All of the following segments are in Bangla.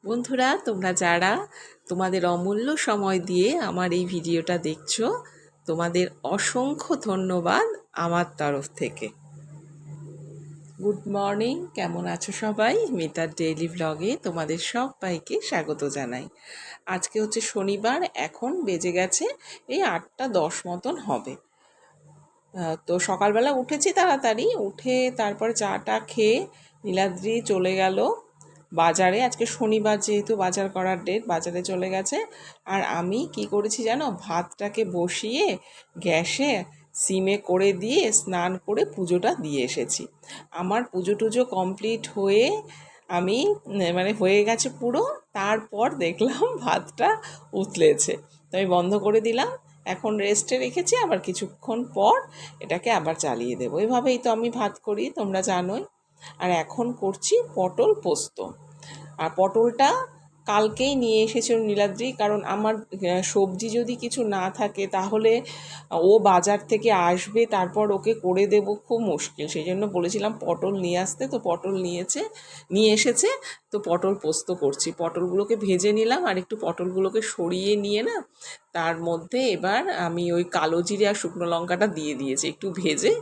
বন্ধুরা, তোমরা যারা তোমাদের অমূল্য সময় দিয়ে আমার এই ভিডিওটা দেখছো, তোমাদের অসংখ্য ধন্যবাদ আমার তরফ থেকে। গুড মর্নিং, কেমন আছো সবাই? মিতার ডেইলি ব্লগে তোমাদের সবাইকে স্বাগত জানাই। আজকে হচ্ছে শনিবার, এখন বেজে গেছে এই 8:10 মতন হবে। তো সকালবেলা উঠেছি তাড়াতাড়ি, উঠে তারপর চাটা খেয়ে নীলাদ্রি চলে গেল বাজারে। আজকে শনিবার যেহেতু বাজার করার ডেট, বাজারে চলে গেছে। আর আমি কি করেছি জানো, ভাতটাকে বসিয়ে গ্যাসে সিমে করে দিয়ে স্নান করে পুজোটা দিয়ে এসেছি। আমার পুজো টুজো কমপ্লিট হয়ে আমি হয়ে গেছে পুরো। তারপর দেখলাম ভাতটা উতলেছে, তো আমি বন্ধ করে দিলাম। এখন রেস্টে রেখেছি, আবার কিছুক্ষণ পর এটাকে আবার চালিয়ে দেবো। এভাবেই তো আমি ভাত করি, তোমরা জানোই। আর এখন করছি পটল পোস্ত। আর পটলটা কালকেই নিয়ে এসেছিল নীলাদ্রি, কারণ আমার সবজি যদি কিছু না থাকে তাহলে ও বাজার থেকে আসবে, তারপর ওকে করে দেব, খুব মুশকিল। সেই জন্য বলেছিলাম পটল নিয়ে আসতে, তো পটল নিয়ে এসেছে। তো পটল পোস্ত করছি। পটলগুলোকে ভেজে নিলাম, আর একটু পটলগুলোকে সরিয়ে নিয়ে না তার মধ্যে এবার আমি ওই কালো জিরে আর শুকনো লঙ্কাটা দিয়ে দিয়েছি একটু ভেজে।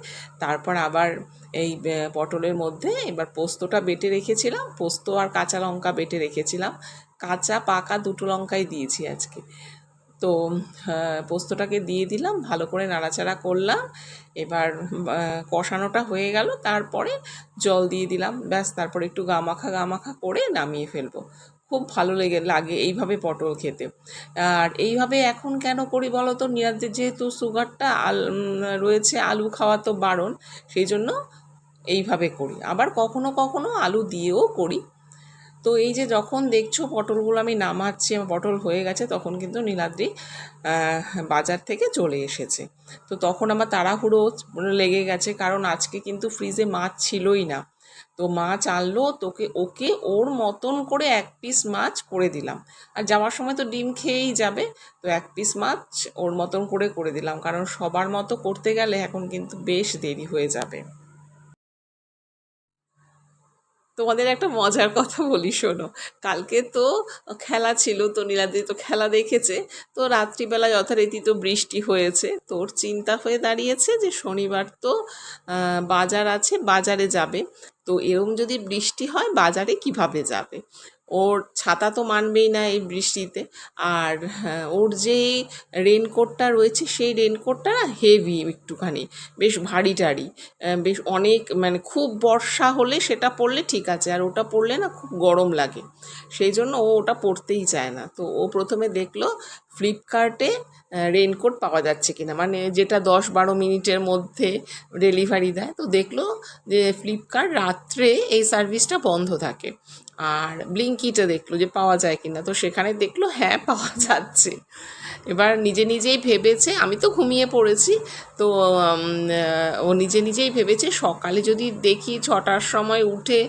তারপর আবার এই পটলের মধ্যে এবার পোস্তটা বেটে রেখেছিলাম, পোস্ত আর কাঁচা লঙ্কা বেটে রেখেছিলাম। কাঁচা পাকা দুটো লঙ্কাই দিয়েছি আজকে। তো পোস্তটাকে দিয়ে দিলাম, ভালো করে নাড়াচাড়া করলাম। এবার কষানোটা হয়ে গেল, তারপরে জল দিয়ে দিলাম, ব্যাস। তারপরে একটু গামাখা করে নামিয়ে ফেলবো। খুব ভালো লাগে এইভাবে পটল খেতে। আর এইভাবে এখন কেন করি বলো তো, নীলাদ্রির যেহেতু সুগারটা রয়েছে, আলু খাওয়া তো বারণ, সেই জন্য এইভাবে করি। আবার কখনো কখনো আলু দিয়েও করি। তো এই যে যখন দেখছো পটলগুলো আমি নামাচ্ছি, আমার পটল হয়ে গেছে, তখন কিন্তু নীলাদ্রি বাজার থেকে চলে এসেছে। তো তখন আমার তাড়াহুড়ো লেগে গেছে, কারণ আজকে কিন্তু ফ্রিজে মাছ ছিলই না। তো মাছ আনলো, ওকে ওর মতন করে এক পিস মাছ করে দিলাম। আর যাওয়ার সময় তো ডিম খেয়েই যাবে, তো এক পিস মাছ ওর মতন করে দিলাম, কারণ সবার মতো করতে গেলে এখন কিন্তু বেশ দেরি হয়ে যাবে। তোমাদের একটা মজার কথা বলি, শোনো। কালকে তো খেলা ছিল, তো নীলাদ্রি তো খেলা দেখেছে। তো রাত্রিবেলা যথারীতি তো বৃষ্টি হয়েছে, তোর চিন্তা হয়ে দাঁড়িয়েছে যে শনিবার তো বাজার আছে, বাজারে যাবে। তো এরম যদি বৃষ্টি হয় বাজারে কিভাবে যাবে? ওর ছাতা তো মানবেই না এই বৃষ্টিতে। আর ওর যে রেনকোটটা রয়েছে, সেই রেনকোটটা না হেভি একটুখানি, বেশ ভারী টারি, বেশ অনেক, খুব বর্ষা হলে সেটা পরলে ঠিক আছে, আর ওটা পরলে না খুব গরম লাগে। সেই জন্য ও ওটা পরতেই চায় না। তো ও প্রথমে দেখলো ফ্লিপকার্টে রেনকোট পাওয়া যাচ্ছে কিনা, যেটা 10-12 মিনিটের মধ্যে ডেলিভারি দেয়। তো দেখলো যে ফ্লিপকার্ট রাত্রে এই সার্ভিসটা বন্ধ থাকে। আর ব্লিঙ্কিটে দেখলো যে পাওয়া যায় কিনা, তো সেখানে দেখলো হ্যাঁ পাওয়া যাচ্ছে। এবার নিজেই ভেবেছে, আমি তো ঘুমিয়ে পড়েছি, তো ও নিজেই ভেবেছে সকালে যদি দেখি 6টার সময় উঠে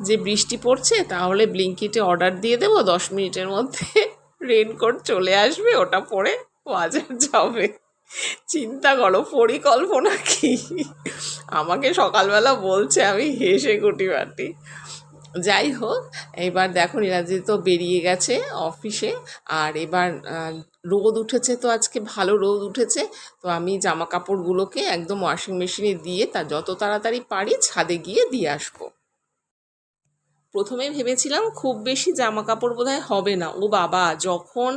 যে বৃষ্টি পড়ছে, তাহলে ব্লিঙ্কিটে অর্ডার দিয়ে দেবো, 10 মিনিটের মধ্যে রেনকোট চলে আসবে, ওটা পরে বাজার যাবে। চিন্তা করো পরিকল্পনা কি! আমাকে সকালবেলা বলছে, আমি হেসে কুটিবাটি। যাই হোক, এবার দেখো নীলাদ্রি তো বেরিয়ে গেছে অফিসে। আর এবার রোদ উঠেছে, তো আজকে ভালো রোদ উঠেছে। তো আমি জামা কাপড়গুলোকে একদম ওয়াশিং মেশিনে দিয়ে যত তাড়াতাড়ি পারি ছাদে গিয়ে দিয়ে আসবো। প্রথমে ভেবেছিলাম খুব বেশি জামা কাপড় বোধহয় হবে না। ও বাবা, যখন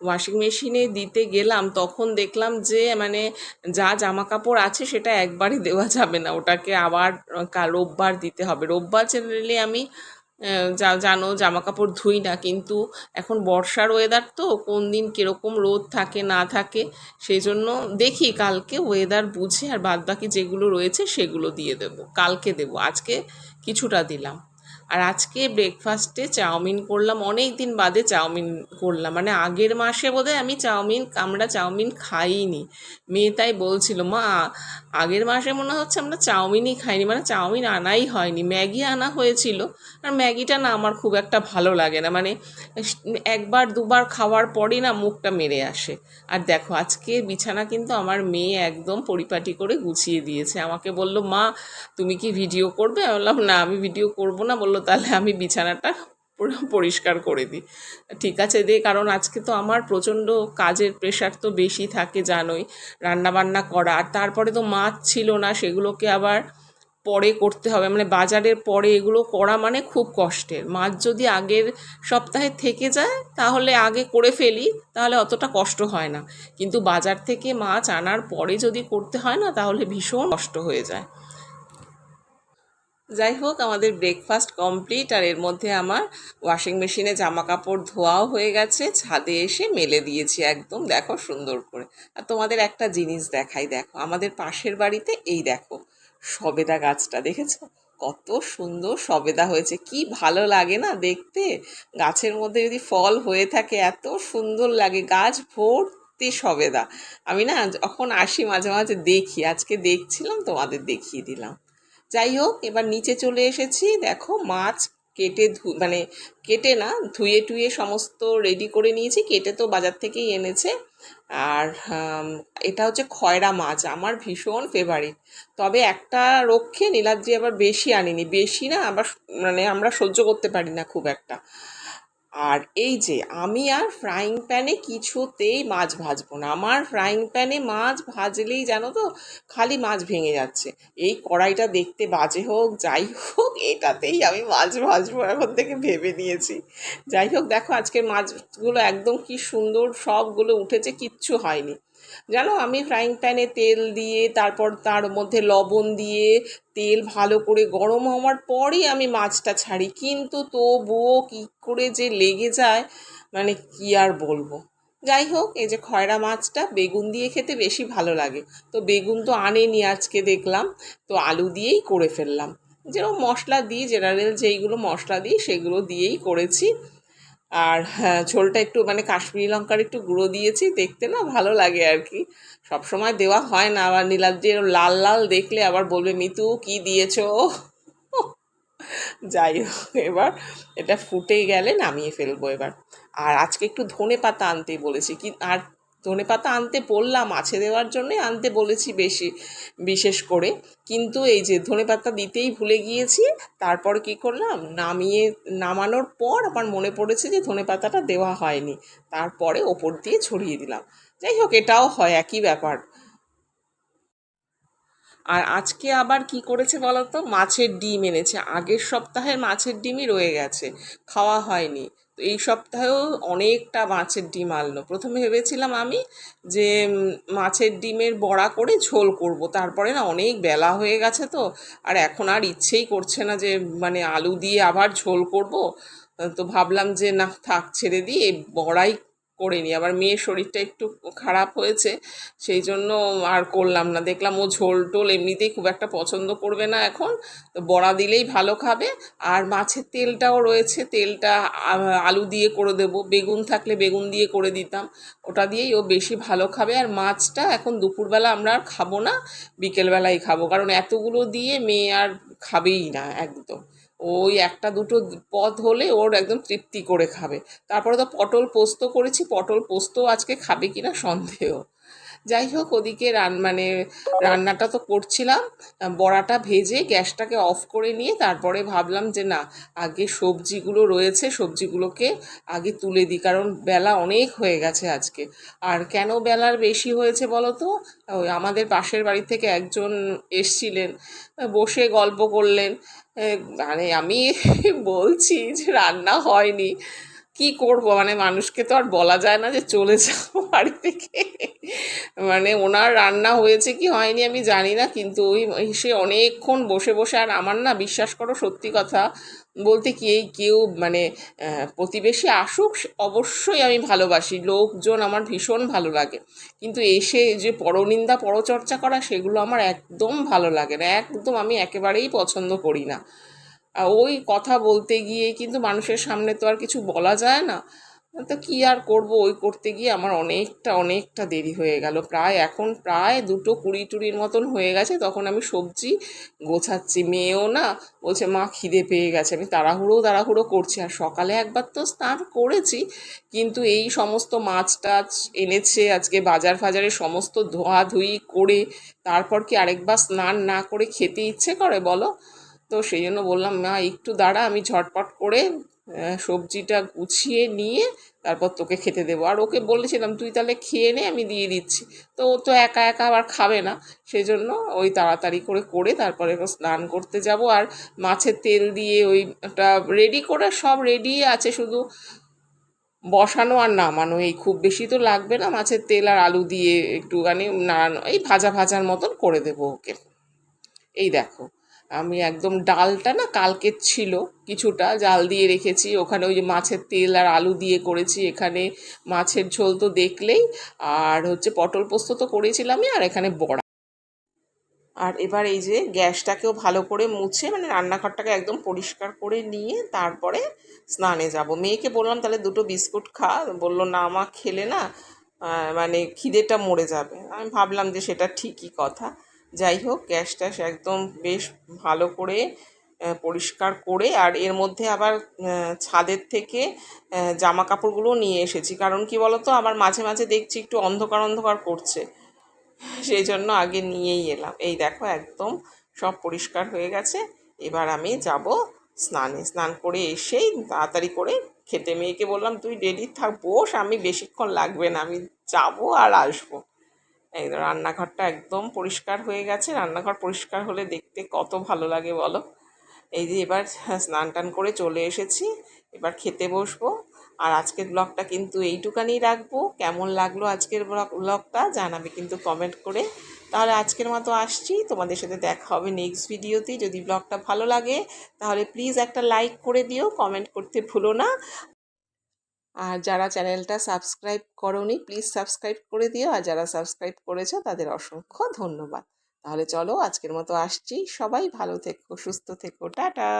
ওয়াশিং মেশিনে দিতে গেলাম তখন দেখলাম যে যা জামা কাপড় আছে সেটা একবারই দেওয়া যাবে না, ওটাকে আবার রোববার দিতে হবে। রোববার জেনারেলি আমি জানো জামা কাপড় ধুই না, কিন্তু এখন বর্ষার ওয়েদার, তো কোন দিন কীরকম রোদ থাকে না থাকে, সেই জন্য দেখি কালকে ওয়েদার বুঝে আর বাদবাকি যেগুলো রয়েছে সেগুলো দিয়ে দেবো, কালকে দেবো। আজকে কিছুটা দিলাম। আর আজকে ব্রেকফাস্টে চাউমিন করলাম, অনেক দিন বাদে চাউমিন করলাম। আগের মাসে বোধহয় আমরা চাউমিন খাইনি। মেয়ে তাই বলছিল, মা আগের মাসে মনে হচ্ছে আমরা চাউমিনই খাইনি, চাউমিন আনাই হয়নি, ম্যাগি আনা হয়েছিল। আর ম্যাগিটা না আমার খুব একটা ভালো লাগে না, একবার দুবার খাওয়ার পরই না মুখটা মেরে আসে। আর দেখো আজকে বিছানা কিন্তু আমার মেয়ে একদম পরিপাটি করে গুছিয়ে দিয়েছে। আমাকে বলল, মা তুমি কি ভিডিও করবে? আমি বললাম না, আমি ভিডিও করব না। বললো তাহলে আমি বিছানাটা পুরো পরিষ্কার করে দিই। ঠিক আছে দে, কারণ আজকে তো আমার প্রচণ্ড কাজের প্রেশার তো বেশি থাকে জানোই, রান্না বান্না করা, আর তারপরে তো মাছ ছিল না, সেগুলোকে আবার পরে করতে হবে, মানে বাজারের পরে এগুলো করা মানে খুব কষ্টের। মাছ যদি আগের সপ্তাহে থেকে যায় তাহলে আগে করে ফেলি, তাহলে অতটা কষ্ট হয় না, কিন্তু বাজার থেকে মাছ আনার পরে যদি করতে হয় না তাহলে ভীষণ কষ্ট হয়ে যায়। যাই হোক, আমাদের ব্রেকফাস্ট কমপ্লিট, আর এর মধ্যে আমার ওয়াশিং মেশিনে জামা কাপড় ধোয়াও হয়ে গেছে, ছাদে এসে মেলে দিয়েছি একদম দেখো সুন্দর করে। আর তোমাদের একটা জিনিস দেখাই, দেখো আমাদের পাশের বাড়িতে এই দেখো সবেদা গাছটা দেখেছো, কত সুন্দর সবেদা হয়েছে, কি ভালো লাগে না দেখতে। গাছের মধ্যে যদি ফল হয়ে থাকে এত সুন্দর লাগে, গাছ ভর্তি সবেদা। আমি না যখন আসি মাঝে মাঝে দেখি, আজকে দেখছিলাম তোমাদের দেখিয়ে দিলাম। যাই হোক, এবার নিচে চলে এসেছি, দেখো মাছ কেটে মানে কেটে না, ধুয়ে টুয়ে সমস্ত রেডি করে নিয়েছি, কেটে তো বাজার থেকেই এনেছে। আর এটা হচ্ছে খয়রা মাছ, আমার ভীষণ ফেভারিট। তবে একটা রক্ষে নীলাদ্রি আবার বেশি আনিনি, বেশি না আবার মানে আমরা সহ্য করতে পারি না খুব একটা। আর এই যে আমি আর ফ্রাইং প্যানে কিছুতেই মাছ ভাজবো না, আমার ফ্রাইং প্যানে মাছ ভাজলেই জানো তো খালি মাছ ভেঙে যাচ্ছে। এই কড়াইটা দেখতে বাজে হোক যাই হোক, এটাতেই আমি মাছ ভাজবো এখন থেকে ভেবে নিয়েছি। যাই হোক, দেখো আজকের মাছগুলো একদম কি সুন্দর সবগুলো উঠেছে, কিচ্ছু হয়নি। জানো, আমি ফ্রাইং প্যানে তেল দিয়ে তারপর তার মধ্যে লবণ দিয়ে তেল ভালো করে গরম হওয়ার পরই আমি মাছটা ছাড়ি, কিন্তু তবুও কী করে যে লেগে যায়, মানে কি আর বলবো। যাই হোক, এই যে খয়রা মাছটা বেগুন দিয়ে খেতে বেশি ভালো লাগে, তো বেগুন তো আনেনি আজকে দেখলাম, তো আলু দিয়েই করে ফেললাম। যেরকম মশলা দিই, জেনারেল যেইগুলো মশলা দিই সেগুলো দিয়েই করেছি। আর হ্যাঁ, ঝোলটা একটু মানে কাশ্মীরি লঙ্কার একটু গুঁড়ো দিয়েছি, দেখতে না ভালো লাগে আর কি, সব সময় দেওয়া হয় না, আবার নীলাদ্রির লাল লাল দেখলে আবার বলবে মিতু কি দিয়েছো। যাই হোক, এবার এটা ফুটে গেলে নামিয়ে ফেলবো এবার। আর আজকে একটু ধনে পাতা আনতে বলেছি, কি আর ধনে পাতা আনতে বললাম, মাছে দেওয়ার জন্যই আনতে বলেছি বেশি বিশেষ করে, কিন্তু এই যে ধনে পাতা দিতেই ভুলে গিয়েছি। তারপর কি করলাম, নামানোর পর আমার মনে পড়েছে যে ধনে পাতাটা দেওয়া হয়নি, তারপরে ওপর দিয়ে ছড়িয়ে দিলাম। যাই হোক, এটাও হয়, একই ব্যাপার। আর আজকে আবার কি করেছে বলতো, মাছের ডিম এনেছে, আগের সপ্তাহের মাছের ডিমই রয়ে গেছে, খাওয়া হয়নি। তো এই সপ্তাহেও অনেকটা মাছের ডিম আনলো। প্রথমে ভেবেছিলাম আমি যে মাছের ডিমের বড়া করে ঝোল করব, তারপরে না অনেক বেলা হয়ে গেছে তো, আর এখন আর ইচ্ছেই করছে না যে মানে আলু দিয়ে আবার ঝোল করব। তো ভাবলাম যে না থাক, ছেড়ে দিই, এই বড়াই করে নিই। আবার মেয়ের শরীরটা একটু খারাপ হয়েছে, সেই জন্য আর করলাম না, দেখলাম ও ঝোল টোল এমনিতেই খুব একটা পছন্দ করবে না এখন, তো বড়া দিলেই ভালো খাবে। আর মাছের তেলটাও রয়েছে, তেলটা আলু দিয়ে করে দেবো, বেগুন থাকলে বেগুন দিয়ে করে দিতাম, ওটা দিয়েই ও বেশি ভালো খাবে। আর মাছটা এখন দুপুরবেলা আমরা আর খাবো না, বিকেলবেলাই খাবো, কারণ এতগুলো দিয়ে মেয়ে আর খাবেই না একদম। ওই একটা দুটো পদ হলে ওর একদম তৃপ্তি করে খাবে। তারপরে তো পটল পোস্ত করেছি, পটল পোস্ত আজকে খাবে কিনা সন্দেহ। যাই হোক, ওদিকে মানে রান্নাটা তো করছিলাম, বড়াটা ভেজে গ্যাসটাকে অফ করে নিয়ে তারপরে ভাবলাম যে না, আগে সবজিগুলো রয়েছে, সবজিগুলোকে আগে তুলে দিই, কারণ বেলা অনেক হয়ে গেছে আজকে। আর কেন বেলার বেশি হয়েছে বলো তো, ওই আমাদের পাশের বাড়ি থেকে একজন এসছিলেন, বসে গল্প করলেন। মানে আমি বলছি যে রান্না হয়নি, কি করব, মানে মানুষকে তো আর বলা যায় না যে চলে যাও বাড়ি থেকে। মানে ওনার রান্না হয়েছে কি হয়নি আমি জানি না, কিন্তু ওই সে অনেকক্ষণ বসে বসে, আর আমার না বিশ্বাস করো সত্যি কথা বলতে কি, এই কেউ মানে প্রতিবেশী আসুক অবশ্যই আমি ভালোবাসি, লোকজন আমার ভীষণ ভালো লাগে, কিন্তু এসে যে পরনিন্দা পরচর্চা করা সেগুলো আমার একদম ভালো লাগে না, একদম আমি একেবারেই পছন্দ করি না। ওই কথা বলতে গিয়ে কিন্তু মানুষের সামনে তো আর কিছু বলা যায় না, তো কি আর করব, ওই করতে গিয়ে আমার অনেকটা অনেকটা দেরি হয়ে গেল, এখন প্রায় 2:20 মতন হয়ে গেছে, তখন আমি সবজি গোছাচ্ছি, মেয়েও না বলছে মা খিদে পেয়ে গেছে, আমি তাড়াহুড়ো করছি, আর সকালে একবার তো স্নান করেছি, কিন্তু এই সমস্ত মাছ টাছ এনেছে আজকে, বাজার ফাজারে সমস্ত ধোয়াধুয়ি করে তারপর কি আরেকবার স্নান না করে খেতে ইচ্ছে করে বলো। তো সেই জন্য বললাম মা একটু দাঁড়া, আমি ঝটপট করে সবজিটা গুছিয়ে নিয়ে তারপর তোকে খেতে দেবো। আর ওকে বলেছিলাম তুই তাহলে খেয়ে নে, আমি দিয়ে দিচ্ছি। তো ও তো একা একা আবার খাবে না, সেই জন্য ওই তাড়াতাড়ি করে করে তারপরে স্নান করতে যাব। আর মাছের তেল দিয়ে ওইটা রেডি করে, সব রেডি আছে, শুধু বসানো আর নামানো, এই খুব বেশি তো লাগবে না, মাছের তেল আর আলু দিয়ে একটুখানি নাড়ানো, এই ভাজা ভাজার মতন করে দেবো ওকে। এই দেখো, আমি একদম ডালটা না কালকের ছিল, কিছুটা জাল দিয়ে রেখেছি, ওখানে ওই যে মাছের তেল আর আলু দিয়ে করেছি, এখানে মাছের ঝোল তো দেখলেই, আর হচ্ছে পটল পোস্ত তো করেছিলামই, আর এখানে বড়া। আর এবার এই যে গ্যাসটাকেও ভালো করে মুছে, মানে রান্নাঘরটাকে একদম পরিষ্কার করে নিয়ে তারপরে স্নানে যাব। মেয়েকে বললাম তাহলে দুটো বিস্কুট খা, বললো না মা, খেলে না মানে খিদেটা মরে যাবে। আমি ভাবলাম যে সেটা ঠিকই কথা। যাই হোক, গ্যাসটা একদম বেশ ভালো করে পরিষ্কার করে, আর এর মধ্যে আবার ছাদের থেকে জামা কাপড়গুলো নিয়ে এসেছি, কারণ কি বলতো, আমার মাঝে মাঝে দেখছি একটু অন্ধকার অন্ধকার করছে, সেই জন্য আগে নিয়েই এলাম। এই দেখো, একদম সব পরিষ্কার হয়ে গেছে। এবার আমি যাব স্নানে, স্নান করে এসেই তাড়াতাড়ি করে খেতে। মেয়েকে বললাম তুই রেডি থাক, বস, আমি বেশিক্ষণ লাগবে না, আমি যাব আর আসবো। এই রান্নাঘরটা একদম পরিষ্কার হয়ে গেছে। রান্নাঘর পরিষ্কার হলে দেখতে কত ভালো লাগে বলো। এই যে এবার স্নান টান করে চলে এসেছি, এবার খেতে বসবো। আর আজকের ব্লগটা কিন্তু এইটুকানি রাখবো। কেমন লাগলো আজকের ব্লগটা জানাবে কিন্তু কমেন্ট করে। তাহলে আজকের মতো আসছি, তোমাদের সাথে দেখা হবে নেক্সট ভিডিওতে। যদি ব্লগটা ভালো লাগে তাহলে প্লিজ একটা লাইক করে দিও, কমেন্ট করতে ভুলো না। আর যারা চ্যানেলটা সাবস্ক্রাইব করোনি প্লিজ সাবস্ক্রাইব করে দিও, আর যারা সাবস্ক্রাইব করেছো তাদের অসংখ্য ধন্যবাদ। তাহলে চলো আজকের মতো আসছি, সবাই ভালো থেকো, সুস্থ থেকো, টাটা।